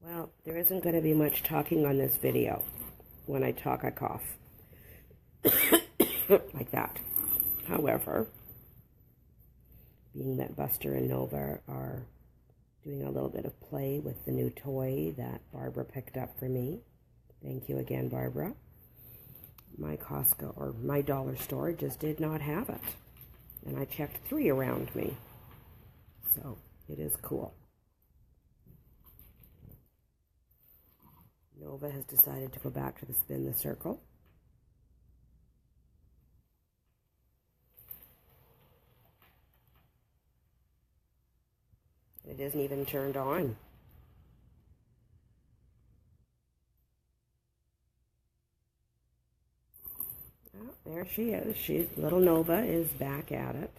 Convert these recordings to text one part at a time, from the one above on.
Well, there isn't going to be much talking on this video. When I talk, I cough. Like that. However, being that Buster and Nova are doing a little bit of play with the new toy that Barbara picked up for me. Thank you again, Barbara. My Costco, or my dollar store, just did not have it. And I checked 3 around me. So, it is cool. Nova has decided to go back to the spin the circle. It isn't even turned on. Oh, there she is. Little Nova is back at it.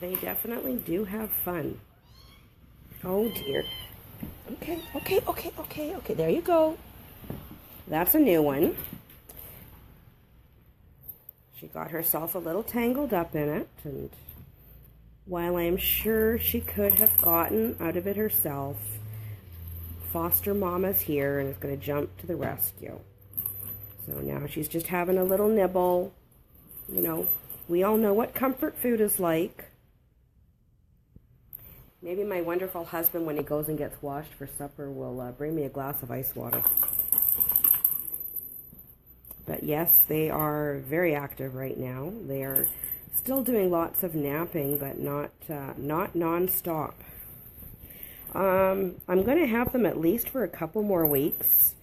They definitely do have fun. Oh dear. Okay. There you go. That's a new one. She got herself a little tangled up in it, and while I'm sure she could have gotten out of it herself, foster mama's here and is going to jump to the rescue. So now she's just having a little nibble. You know, we all know what comfort food is like. Maybe my wonderful husband, when he goes and gets washed for supper, will bring me a glass of ice water. But yes, they are very active right now. They are still doing lots of napping, but not non-stop. I'm going to have them at least for a couple more weeks,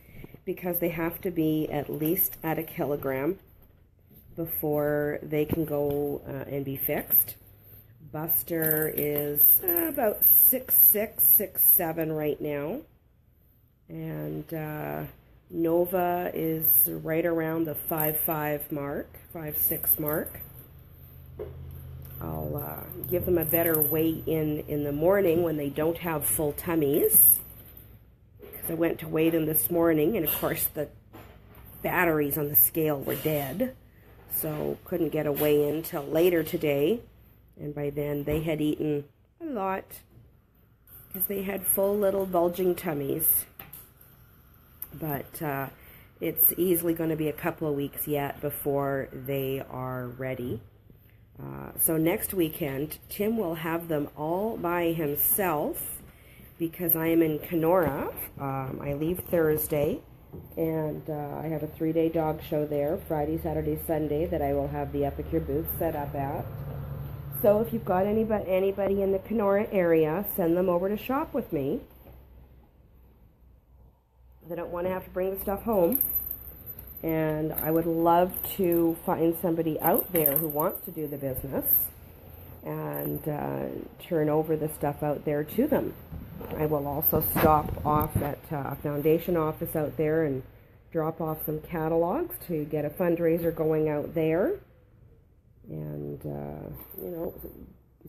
because they have to be at least at 1 kilogram before they can go and be fixed. Buster is about 6'6", 6'7" right now. And Nova is right around the 5'5" mark, 5'6" mark. I'll give them a better weigh in the morning when they don't have full tummies. Because I went to weigh them this morning, and of course the batteries on the scale were dead. So couldn't get a weigh-in till later today. And by then, they had eaten a lot because they had full little bulging tummies. But it's easily going to be a couple of weeks yet before they are ready. So next weekend, Tim will have them all by himself because I am in Kenora. I leave Thursday, and I have a 3-day dog show there, Friday, Saturday, Sunday, that I will have the Epicure booth set up at. So if you've got anybody in the Kenora area, send them over to shop with me. They don't want to have to bring the stuff home. And I would love to find somebody out there who wants to do the business and turn over the stuff out there to them. I will also stop off at a foundation office out there and drop off some catalogs to get a fundraiser going out there. And, you know,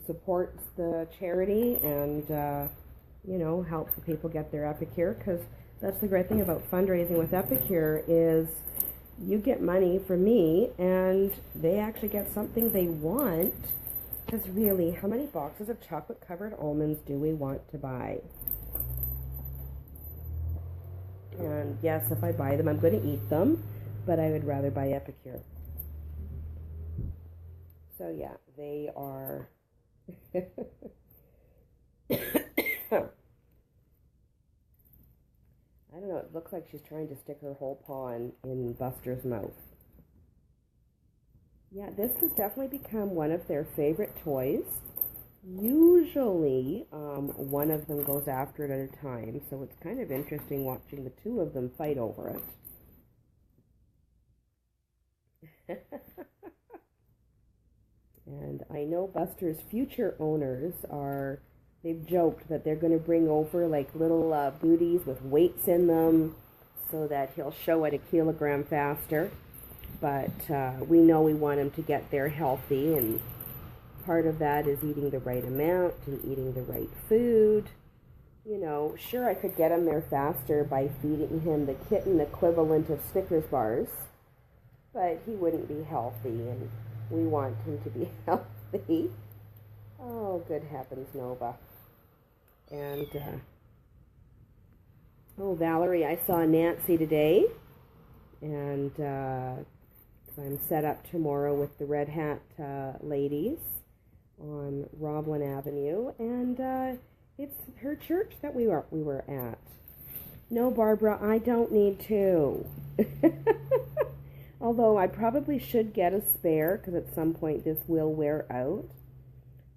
supports the charity and, you know, helps the people get their Epicure, because that's the great thing about fundraising with Epicure is you get money from me and they actually get something they want, because really, how many boxes of chocolate-covered almonds do we want to buy? And yes, if I buy them, I'm going to eat them, but I would rather buy Epicure. So yeah, they are I don't know, it looks like she's trying to stick her whole paw in Buster's mouth. Yeah, this has definitely become one of their favorite toys. Usually, one of them goes after it at a time, so it's kind of interesting watching the 2 of them fight over it. And I know Buster's future owners they've joked that they're going to bring over like little booties with weights in them so that he'll show at 1 kilogram faster. But we know we want him to get there healthy, and part of that is eating the right amount and eating the right food. you know, sure I could get him there faster by feeding him the kitten equivalent of Snickers bars, but he wouldn't be healthy, and we want him to be healthy. Oh, good heavens, Nova. And, oh, Valerie, I saw Nancy today, and I'm set up tomorrow with the Red Hat ladies on Roblin Avenue, and it's her church that we were at. No, Barbara, I don't need to. Although I probably should get a spare, because at some point this will wear out.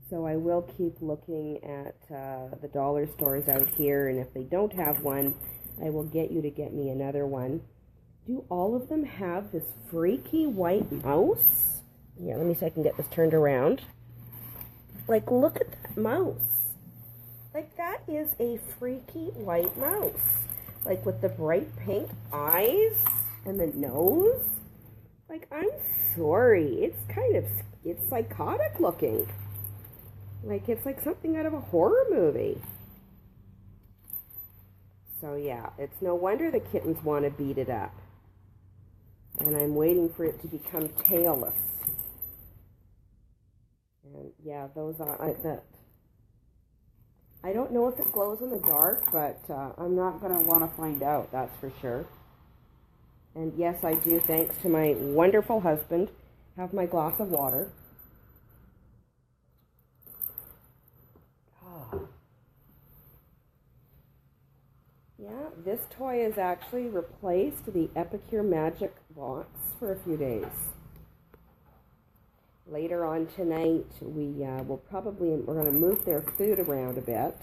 So I will keep looking at the dollar stores out here, and if they don't have one, I will get you to get me another one. Do all of them have this freaky white mouse? Yeah, let me see if I can get this turned around. Like, look at that mouse. Like, that is a freaky white mouse. Like, with the bright pink eyes and the nose. Like, I'm sorry. It's psychotic looking. Like, it's like something out of a horror movie. So, yeah, it's no wonder the kittens want to beat it up. And I'm waiting for it to become tailless. And, yeah, those are... I don't know if it glows in the dark, but I'm not going to want to find out, that's for sure. And, yes, I do, thanks to my wonderful husband, have my glass of water. Yeah, this toy has actually replaced the Epicure Magic box for a few days. Later on tonight, we're going to move their food around a bit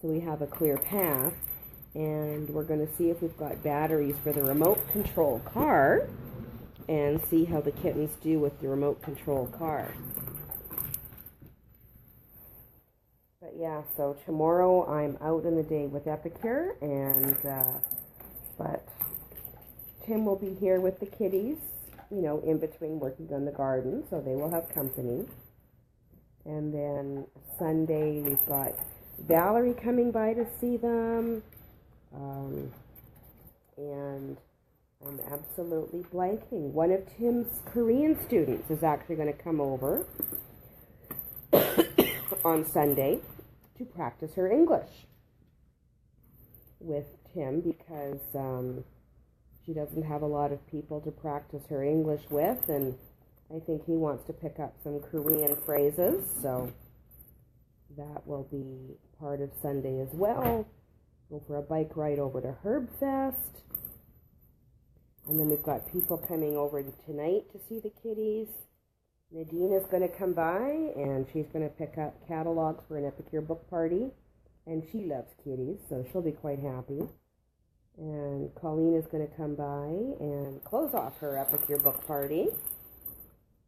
so we have a clear path, and we're going to see if we've got batteries for the remote control car and see how the kittens do with the remote control car. But yeah, so tomorrow I'm out in the day with Epicure, and but Tim will be here with the kitties, you know, in between working on the garden, so they will have company. And then Sunday we've got Valerie coming by to see them, and I'm absolutely blanking. One of Tim's Korean students is actually going to come over on Sunday to practice her English with Tim, because she doesn't have a lot of people to practice her English with, and I think he wants to pick up some Korean phrases, so that will be part of Sunday as well. Go for a bike ride over to Herbfest, and then we've got people coming over tonight to see the kitties. Nadine is going to come by, and she's going to pick up catalogs for an Epicure book party, and she loves kitties, so she'll be quite happy. And Colleen is going to come by and close off her Epicure book party.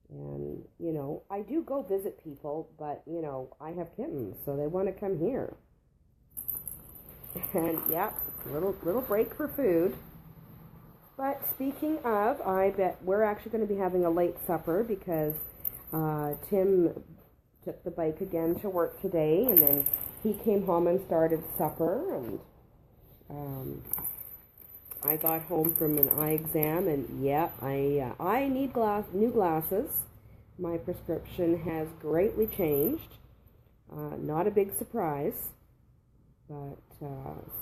And, you know, I do go visit people, but, you know, I have kittens, so they want to come here. And, yeah, little break for food. But speaking of, I bet we're actually going to be having a late supper, because Tim took the bike again to work today, and then he came home and started supper, and I got home from an eye exam, and yeah, I need new glasses. My prescription has greatly changed. Not a big surprise, but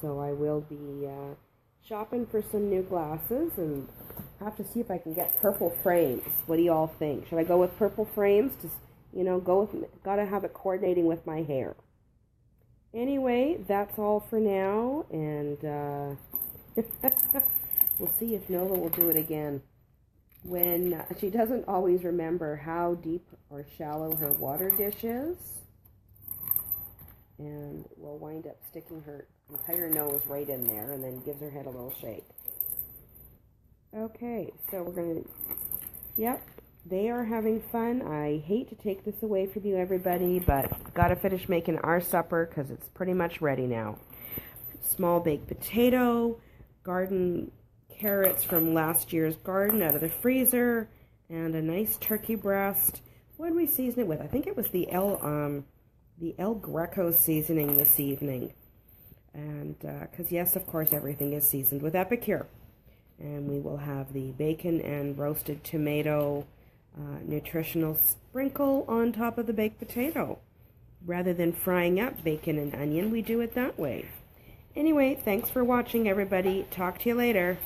so I will be shopping for some new glasses, and have to see if I can get purple frames. What do you all think? Should I go with purple frames? Just, you know, gotta have it coordinating with my hair. Anyway, that's all for now, and we'll see if Nova will do it again. When she doesn't always remember how deep or shallow her water dish is, and will wind up sticking her entire nose right in there, and then gives her head a little shake. Okay, so we're going to, yep, they are having fun. I hate to take this away from you, everybody, but got to finish making our supper because it's pretty much ready now. Small baked potato, garden carrots from last year's garden out of the freezer, and a nice turkey breast. What did we season it with? I think it was the El Greco seasoning this evening. And because yes, of course, everything is seasoned with Epicure. And we will have the bacon and roasted tomato nutritional sprinkle on top of the baked potato. Rather than frying up bacon and onion, we do it that way. Anyway, thanks for watching, everybody. Talk to you later.